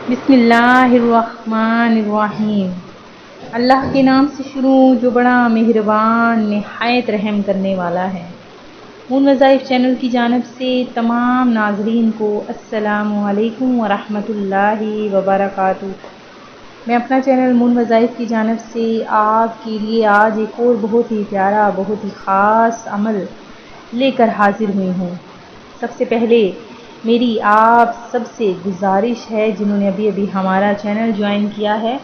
بسم اللہ الرحمن الرحیم۔ اللہ کے نام سے شروع جو بڑا مہربان نہایت رحم کرنے والا ہے۔ مون وظائف چینل کی جانب سے تمام ناظرین کو السلام علیکم ورحمۃ اللہ وبرکاتہ۔ میں اپنا چینل مون وظائف کی جانب سے آپ کے لیے آج ایک اور بہت ہی پیارا بہت ہی خاص عمل لے کر حاضر ہوئی ہوں۔ سب سے پہلے میری آپ سب سے گزارش ہے جنہوں نے ابھی ہمارا چینل جوائن کیا ہے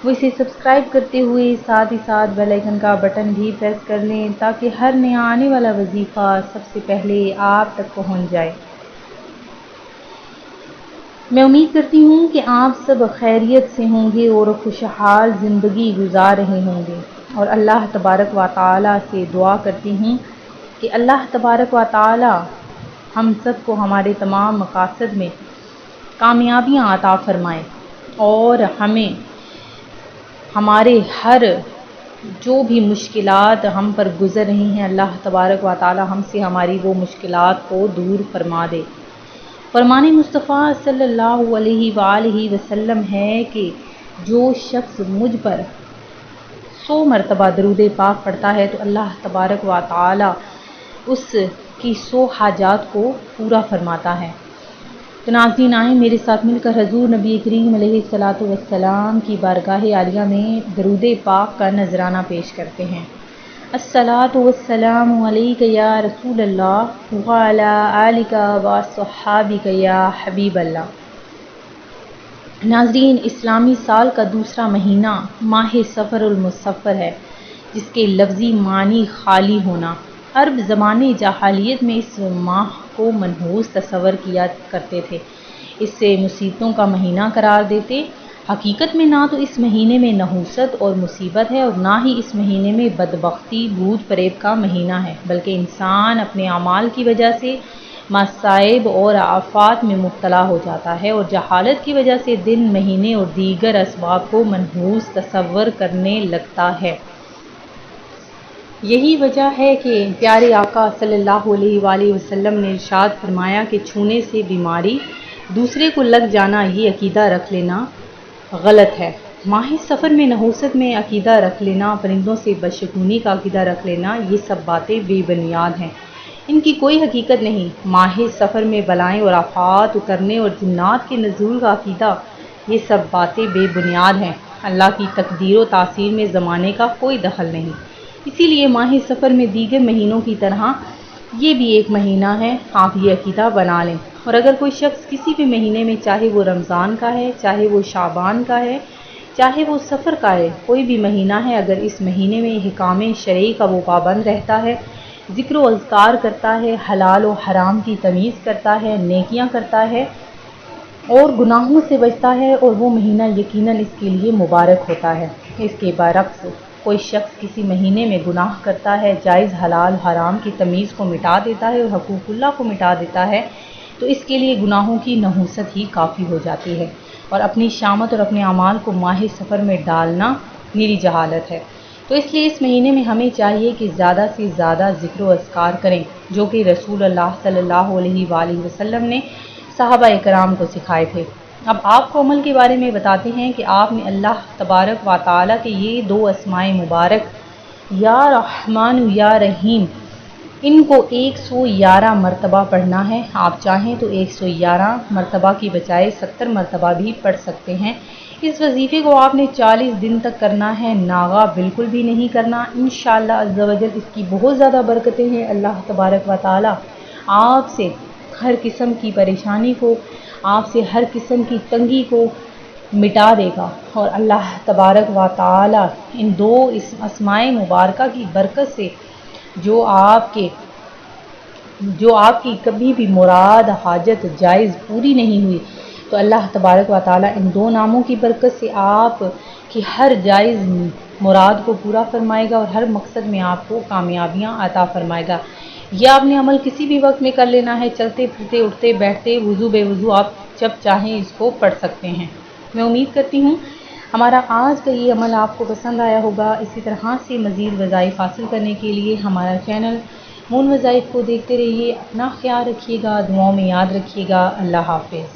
وہ اسے سبسکرائب کرتے ہوئے ساتھ ہی ساتھ بیل آئیکن کا بٹن بھی پریس کر لیں تاکہ ہر نیا آنے والا وظیفہ سب سے پہلے آپ تک پہنچ جائے۔ میں امید کرتی ہوں کہ آپ سب خیریت سے ہوں گے اور خوشحال زندگی گزار رہے ہوں گے، اور اللہ تبارک و تعالی سے دعا کرتی ہوں کہ اللہ تبارک و تعالی ہم سب کو ہمارے تمام مقاصد میں کامیابیاں عطا فرمائے اور ہمیں ہمارے ہر جو بھی مشکلات ہم پر گزر رہی ہیں اللہ تبارک و تعالی ہم سے ہماری وہ مشکلات کو دور فرما دے۔ فرمان مصطفیٰ صلی اللہ علیہ وآلہ وسلم ہے کہ جو شخص مجھ پر 100 مرتبہ درود پاک پڑھتا ہے تو اللہ تبارک و تعالی اس کی 100 حاجات کو پورا فرماتا ہے۔ تو ناظرین آئیں میرے ساتھ مل کر حضور نبی کریم علیہ الصلوۃ والسلام کی بارگاہ عالیہ میں درود پاک کا نذرانہ پیش کرتے ہیں۔ الصلاۃ والسلام علیک یا رسول اللہ وعلی آلک وصحابک یا حبیب اللہ۔ ناظرین اسلامی سال کا دوسرا مہینہ ماہ صفر المصفر ہے جس کے لفظی معنی خالی ہونا۔ عرب زمانے جاہلیت میں اس ماہ کو منحوس تصور کیا کرتے تھے، اس سے مصیبتوں کا مہینہ قرار دیتے۔ حقیقت میں نہ تو اس مہینے میں نحوست اور مصیبت ہے اور نہ ہی اس مہینے میں بدبختی بھوت فریب کا مہینہ ہے، بلکہ انسان اپنے اعمال کی وجہ سے مصائب اور آفات میں مبتلا ہو جاتا ہے اور جہالت کی وجہ سے دن مہینے اور دیگر اسباب کو منحوس تصور کرنے لگتا ہے۔ یہی وجہ ہے کہ پیارے آقا صلی اللہ علیہ وآلہ وسلم نے ارشاد فرمایا کہ چھونے سے بیماری دوسرے کو لگ جانا یہ عقیدہ رکھ لینا غلط ہے۔ ماہ سفر میں نحوست میں عقیدہ رکھ لینا، پرندوں سے بدشگونی کا عقیدہ رکھ لینا، یہ سب باتیں بے بنیاد ہیں، ان کی کوئی حقیقت نہیں۔ ماہ سفر میں بلائیں اور آفات اترنے اور جنات کے نزول کا عقیدہ، یہ سب باتیں بے بنیاد ہیں۔ اللہ کی تقدیر و تاثیر میں زمانے کا کوئی دخل نہیں، اسی لیے ماہ سفر میں دیگر مہینوں کی طرح یہ بھی ایک مہینہ ہے، آپ یہ عقیدہ بنا لیں۔ اور اگر کوئی شخص کسی بھی مہینے میں چاہے وہ رمضان کا ہے، چاہے وہ شعبان کا ہے، چاہے وہ سفر کا ہے، کوئی بھی مہینہ ہے، اگر اس مہینے میں احکام شرعی کا وہ پابند رہتا ہے، ذکر و اذکار کرتا ہے، حلال و حرام کی تمیز کرتا ہے، نیکیاں کرتا ہے اور گناہوں سے بچتا ہے، اور وہ مہینہ یقیناً اس کے لیے مبارک ہوتا ہے۔ اس کے برعکس کوئی شخص کسی مہینے میں گناہ کرتا ہے، جائز حلال حرام کی تمیز کو مٹا دیتا ہے اور حقوق اللہ کو مٹا دیتا ہے، تو اس کے لیے گناہوں کی نحوست ہی کافی ہو جاتی ہے، اور اپنی شامت اور اپنے اعمال کو ماہ سفر میں ڈالنا میری جہالت ہے۔ تو اس لیے اس مہینے میں ہمیں چاہیے کہ زیادہ سے زیادہ ذکر و اذکار کریں، جو کہ رسول اللہ صلی اللہ علیہ وآلہ وسلم نے صحابہ کرام کو سکھائے تھے۔ اب آپ کو عمل کے بارے میں بتاتے ہیں کہ آپ نے اللہ تبارک و تعالیٰ کے یہ 2 اسماء مبارک یا رحمان یا رحیم ان کو 111 مرتبہ پڑھنا ہے۔ آپ چاہیں تو 111 مرتبہ کی بجائے 70 مرتبہ بھی پڑھ سکتے ہیں۔ اس وظیفے کو آپ نے 40 دن تک کرنا ہے، ناغا بالکل بھی نہیں کرنا۔ انشاءاللہ عز و جل اس کی بہت زیادہ برکتیں ہیں۔ اللہ تبارک و تعالیٰ آپ سے ہر قسم کی پریشانی کو، آپ سے ہر قسم کی تنگی کو مٹا دے گا، اور اللہ تبارک و تعالی ان 2 اسماء مبارکہ کی برکت سے جو آپ کی کبھی بھی مراد حاجت جائز پوری نہیں ہوئی، تو اللہ تبارک و تعالی ان 2 ناموں کی برکت سے آپ کی ہر جائز مراد کو پورا فرمائے گا اور ہر مقصد میں آپ کو کامیابیاں عطا فرمائے گا۔ یہ آپ نے عمل کسی بھی وقت میں کر لینا ہے، چلتے پھرتے اٹھتے بیٹھتے وضو بے وضو آپ جب چاہیں اس کو پڑھ سکتے ہیں۔ میں امید کرتی ہوں ہمارا آج کا یہ عمل آپ کو پسند آیا ہوگا۔ اسی طرح سے مزید وظائف حاصل کرنے کے لیے ہمارا چینل مون وظائف کو دیکھتے رہیے۔ اپنا خیال رکھیے گا، دعاؤں میں یاد رکھیے گا۔ اللہ حافظ۔